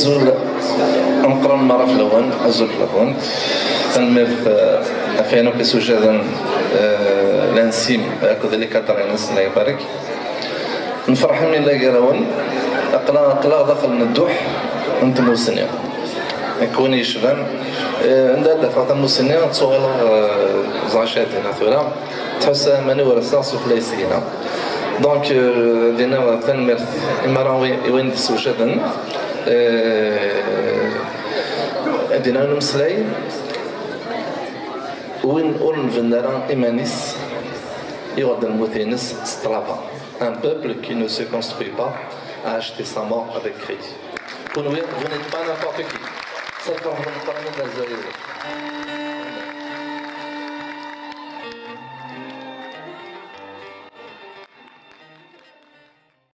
أزول نقرا المرة في الأول أزول في الأول تنمر أفينو كسوجادا لانسيم أكد اللي كاترينس الله يبارك نفرح من الله جراون أقلا داخل الدوح أنت موسنيا كوني يشبان عندها دفعة موسنيا تصور زعشاتنا ثورة تحس ماني ورسا سفليسينا دونك دينا تنمر إمراوي وين سوجادا دينا نمسلاي وين أول فندران إيمانيس يغادر الموتينس سترافا un peuple qui ne se construit pas a acheté sa mort avec crédit. Vous n'êtes pas n'importe qui. Ça fait un